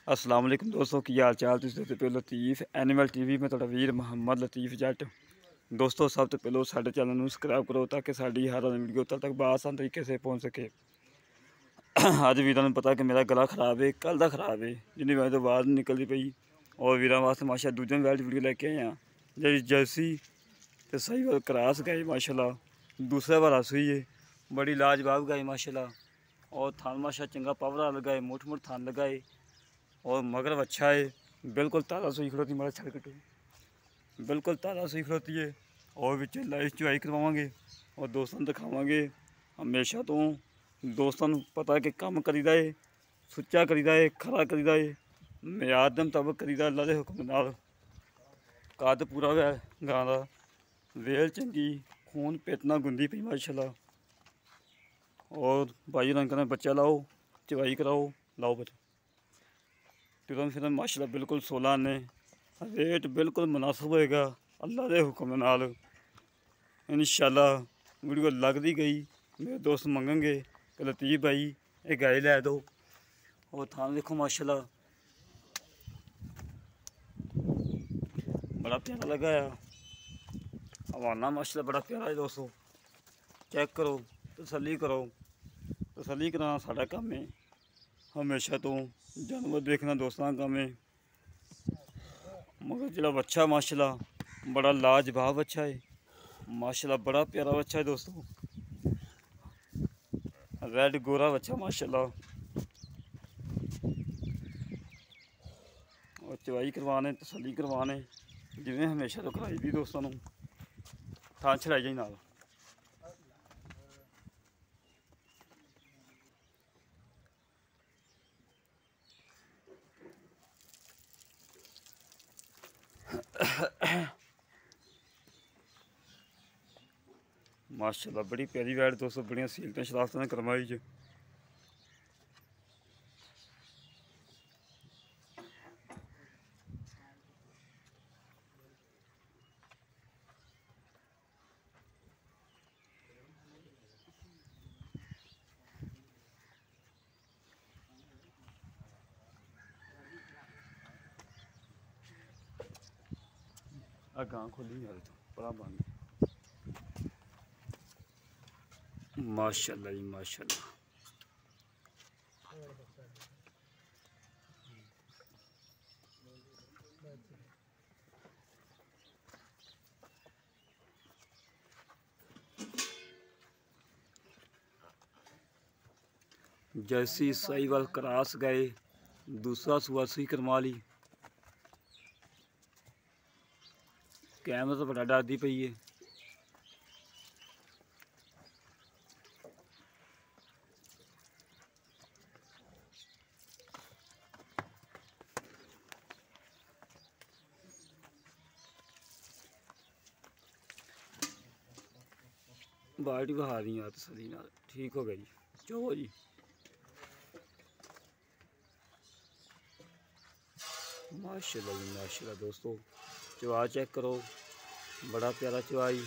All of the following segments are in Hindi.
अस्सलाम वालेकुम दोस्तों की हाल चाल। तुसीं देखदे पे लतीफ़ एनिमल टीवी में तुहाडा वीर मोहम्मद लतीफ़ जट। दोस्तों सब तो पहले साडे चैनल नूं सबसक्राइब करो ताकि साडी हर वीडियो तुहाडे तक बआसान तरीके से पहुँच सके। अज वीरां नूं पता कि मेरा गला खराब है, कल दा खराब है, जिन्नी वजह तो आवाज़ नहीं निकलती पई। और वीरां वास्ते माशा दूजे वैल्ड वीडियो लैके आए हैं जी जर्सी तो सही वाल क्रॉस गाय माशाल्लाह दूसरा बार सूई है, बड़ी लाजवाब गाय माशाल्लाह। और थान माशा चंगा पावर लगाए, मुठ मुठ थान लगाए और मगर अच्छा है, बिल्कुल ताज़ा सूई खड़ोती। मारा छड़ कटो बिल्कुल ताज़ा सूई खड़ोती है। और बिच लाइव चुवाई करवावांगे और दोस्तों दिखावांगे। हमेशा तो दोस्तों पता कि कम करीदा है, सुच्चा करीदा है, खरा करीदा है, मियाद दे मुताबिक करीदा। अल्लाह के हुक्म नाल कद पूरा है गां दा, वेल चंगी, खून पेतना गुंदी पई माशाल्लाह। और भाई रंग ने बच्चा लाओ, चवाई कराओ, लाओ बच्चा तुरंत फिर माशाल्लाह बिल्कुल 16 आने। रेट बिल्कुल मुनासिब होएगा अल्लाह के हुक्म नाल। इंशाल्लाह वीडियो लगती गई मेरे दोस्त मंगेंगे कि लतीफ़ भाई ये गाय लै दो। और थान देखो माशाल्लाह बड़ा प्यारा लगा है, हवाना माशाल्लाह बड़ा प्यारा है। दोस्तों चेक करो, तसल्ली करो, तसल्ली कराना साडा काम है। हमेशा तो जानवर देखना दोस्तों का काम है। मगर जो बच्चा माशाल्लाह बड़ा लाजवाब अच्छा है माशाल्लाह, बड़ा प्यारा बच्चा है दोस्तों। रेड गोरा बच्चा माशाल्लाह। और चवाई करवाने, तसल्ली करवाने जिवें हमेशा तो कराई दी दोस्तों नूं। थान छड़ाई जाई नाल माशाल्लाह बड़ी प्यारी वैट दोस्तों, बड़ियां सीलतें शराफतां ने करवाई च। गां खोली यार तो बड़ा बंद माशाल्लाह जी माशाल्लाह। जैसी सही वाल क्रॉस गए, दूसरा सुआ सुई करवा ली। कैमरा तो बड़ा डरती पई है। बाल्टी बहा दी यार तसल्ली नाल, ठीक हो गया जी। चलो जी माशाल्लाह जी माशाल्लाह। दोस्तों चवा चेक करो, बड़ा प्यारा चवाई।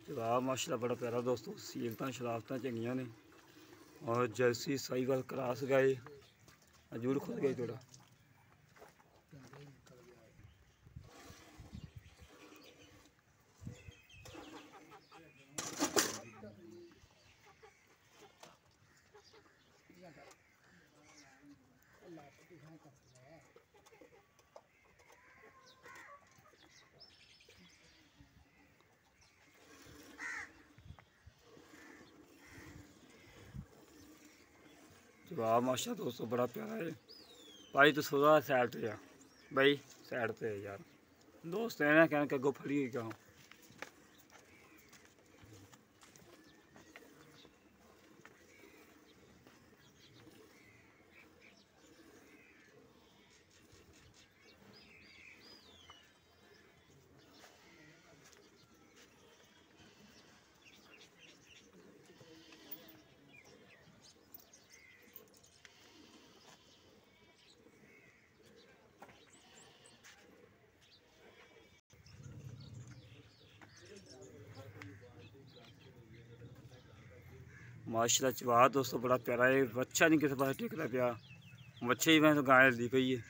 चवा माशाल्लाह बड़ा प्यारा दोस्तों, सीलतां शराफतां चंगियां ने। और जैसी सही वाल क्रॉस गए, अजूर खुद गए थोड़ा। वाह माशा दोस्तों बड़ा प्यारा है भाई। तो थोड़ा साइड पे आ भाई, साइड पे है यार। दोस्त है ना कहना कि अगो फड़ी क्या माशाल्लाह चवा दोस्तों बड़ा प्यारा है। बच्चा नहीं किसी पास टिकता पिया, बच्चे ही मैं तो गाय दी पई है।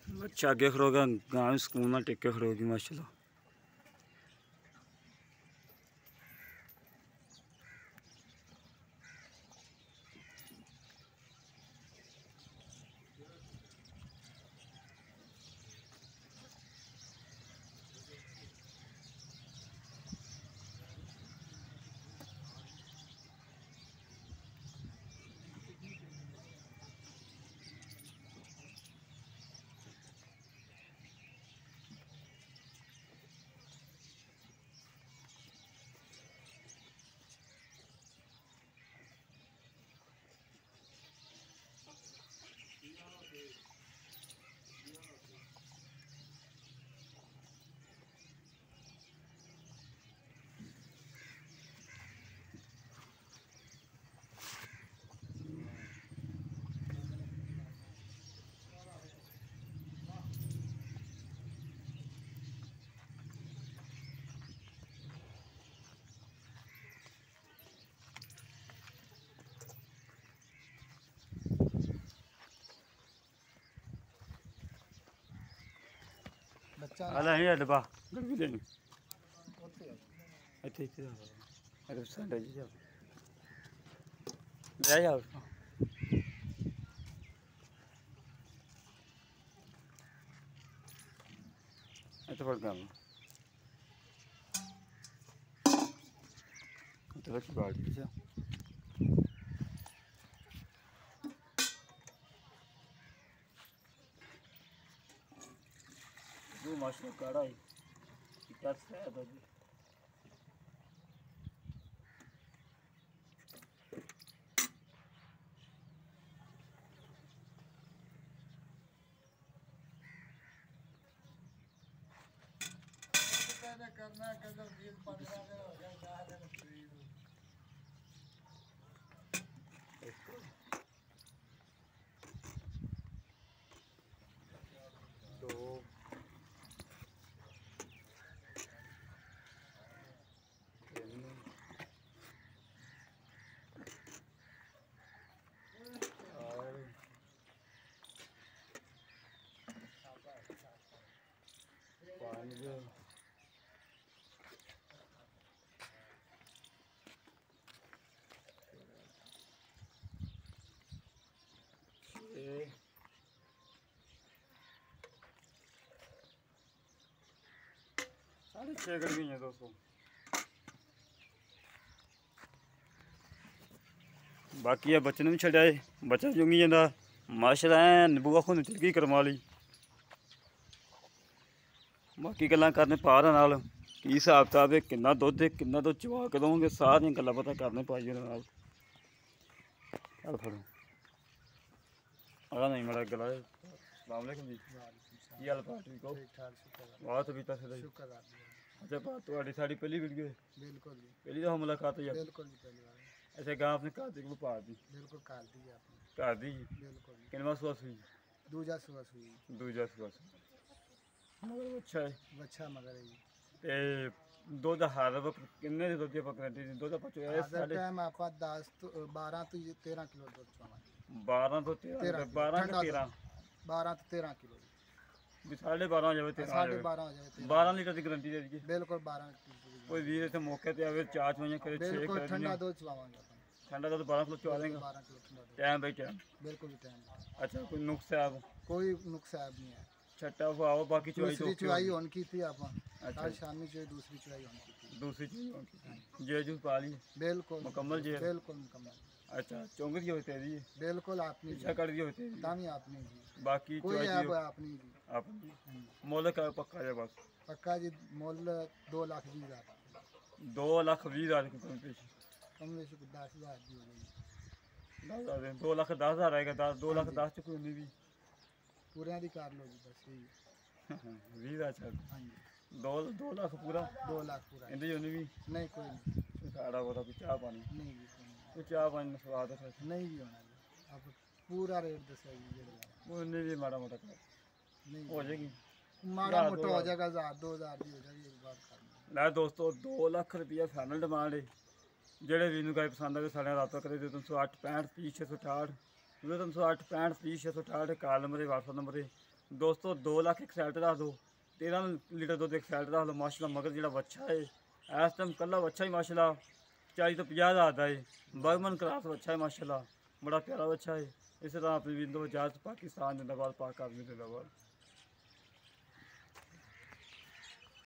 बच्चा आगे खड़ोगा, गाय सुकून ना टेक के खड़ोगी माशाल्लाह। आला ही डब्बा गड़बी लेनी इतने इतने अरे संडे जी जाओ ले जाओ इतने बड़ काम इतने की बात है जा दो मास्टर काढ़ा है क्या है तो करना कदर 15 दिन हो गए 10 दिन फ्री तो साढ़े 6 कर गई हैं दोस्तों। बाकी ये बच्चे ने भी छड़ाए बच्चा जुंगी जाता माशाल्लाह नबूआ खुद तिलकी करवा ली। बाकी गल्लां करने पार नाल की हिसाब किताब है किन्ना दुद्ध है किन्ना दुद्ध चवा के दोगे सारियां गल्लां पता करने पाई नाल चल फड़ो अगर नहीं मड़ा गला अस्सलाम वालेकुम जी की हाल पार्टी को बहुत भी तस शुक्र अच्छा बात तो साड़ी पहली वीडियो है बिल्कुल जी पहली तो मुलाकात है बिल्कुल जी पहली बार ऐसे गांव अपने घर को पा दी बिल्कुल कर दी आपने कर दी बिल्कुल किनवा सुबह हुई दूजा सुबह हुई दूजा सुबह मगर अच्छा है अच्छा मगर ते दुध हर वक्त किन्ने दी दुध पकड़ती दुध पचो साडे टाइम आपा 10 तो 12 तो 13 किलो दुध चवाना 12 तो 13 12 के 13 12 ਤੋਂ 13 ਕਿਲੋ ਵੀ 12.5 ਜਾਵੇ 13 12.5 ਹੋ ਜਾਵੇ 12 ਲੀਟਰ ਦੀ ਗਰੰਟੀ ਦੇ ਦਈਏ। ਬਿਲਕੁਲ 12 ਕਿਲੋ ਕੋਈ ਵੀਰ ਇੱਥੇ ਮੌਕੇ ਤੇ ਆਵੇ, ਚਾਰ ਚਵਾਈਆਂ ਕਰੇ, 6 ਬਿਲਕੁਲ ਕਰੇ, ਠੰਡਾ ਦੁੱਧ ਚਵਾਵਾਂਗੇ ਆਪਾਂ ਠੰਡਾ ਦੁੱਧ 12 ਕਿਲੋ ਚਵਾ ਦੇਗਾ 12 ਕਿਲੋ ਠੰਡਾ ਦੁੱਧ ਟਾਈਮ ਬਾਈ ਟਾਈਮ। ਬਿਲਕੁਲ ਟਾਈਮ ਅੱਛਾ ਕੋਈ ਨੁਕਸ ਹੈ ਕੋਈ ਨੁਕਸਾਨ ਨਹੀਂ ਹੈ। ਛੱਟਾ ਫਾਓ ਬਾਕੀ ਚਵਾਈ ਦੂਸਰੀ ਤੋਂ ਚਵਾਈ ਹੁਣ ਕੀਤੀ ਆਪਾਂ ਅੱਛਾ ਕੱਲ ਸ਼ਾਮੀ ਚ ਦੂਸਰੀ ਚਵਾਈ ਹੁਣ ਕੀਤੀ ਦੂਸਰੀ ਚੀਜ਼ ਜੇ ਜੂ ਪਾ ਲਈ ਬਿਲकुल ਮੁਕੰਮਲ ਜੇ बिल्कुल मुकम्मल। अच्छा चौंक दी होती है जी बिल्कुल आपने पीछा कर दी होती है दामी आपने जी बाकी कोई चॉइस ऐप जो आपने जी आप मोल का पक्का है बस पक्का जी मोल 2,20,000 2,20,000 की कम पेश कम बेशी 10,000 दी हो गई 10,000 2,10,000 आएगा 2,10,000 च कोई नहीं भी पूरे दी कर लो जी बस यही 20,000 चल हाँ जी 2 लाख पूरा 2 लाख पूरा इंदे जो नहीं भी नहीं कोई नहीं साड़ा वो भी चाह पानी नहीं जी कोई नहीं। कोई चाह पानी में स्वाद है नहीं भी होना जी आप पूरा रेट दसा जी ये वो नहीं भी माड़ा मोटा कर नहीं हो जाएगी माड़ा मोटा हो जाएगा 1,000 2,000 भी हो जाएगी एक बार करना। ਲੈ ਦੋਸਤੋ 2 ਲੱਖ ਰੁਪਈਆ ਫਾਈਨਲ ਡਿਮਾਂਡ ਹੈ। ਜਿਹੜੇ ਵੀ ਨੂੰ ਗਾਇ ਪਸੰਦ ਆਵੇ ਸਾਡੇ ਨਾਲ ਰਾਬਤਾ ਕਰੇ ਦੇ 308 65 30 668 308 65 30 668 ਕਾਲ ਨੰਬਰ ਹੈ WhatsApp ਨੰਬਰ ਹੈ। ਦੋਸਤੋ 2 ਲੱਖ ਇੱਕ ਸਾਈਡ ਤੇ ਰੱਖ ਦਿਓ 13 ਲੀਟਰ ਦੁੱਧ ਇੱਕ ਸਾਈਡ ਤੇ ਰੱਖ ਲਓ। ਮਾਸ਼ਾਅੱਲਾ ਮਗਰ ਜਿਹੜਾ ਬੱਚਾ ਹੈ ਇਸ ਟਾਈਮ ਕੱਲਾ ਬੱਚਾ ਹੀ ਮਾਸ਼ਾਅੱਲਾ 40 ਤੋਂ 50,000 ਦਾ ਹੈ। ਬਰਮਨ ਕਰਾਸ ਬੱਚਾ ਹੈ ਮਾਸ਼ਾਅੱਲਾ ਬੜਾ ਪਿਆਰਾ ਬੱਚਾ ਹੈ। ਇਸੇ ਤਰ੍ਹਾਂ ਆਪਣੀ ਵਿੰਦੋ ਇਜਾਜ਼ਤ ਪਾਕਿਸਤਾਨ ਜਿੰਦਾਬਾਦ ਪਾਕ ਆਦਮੀ ਜਿੰਦਾਬਾਦ।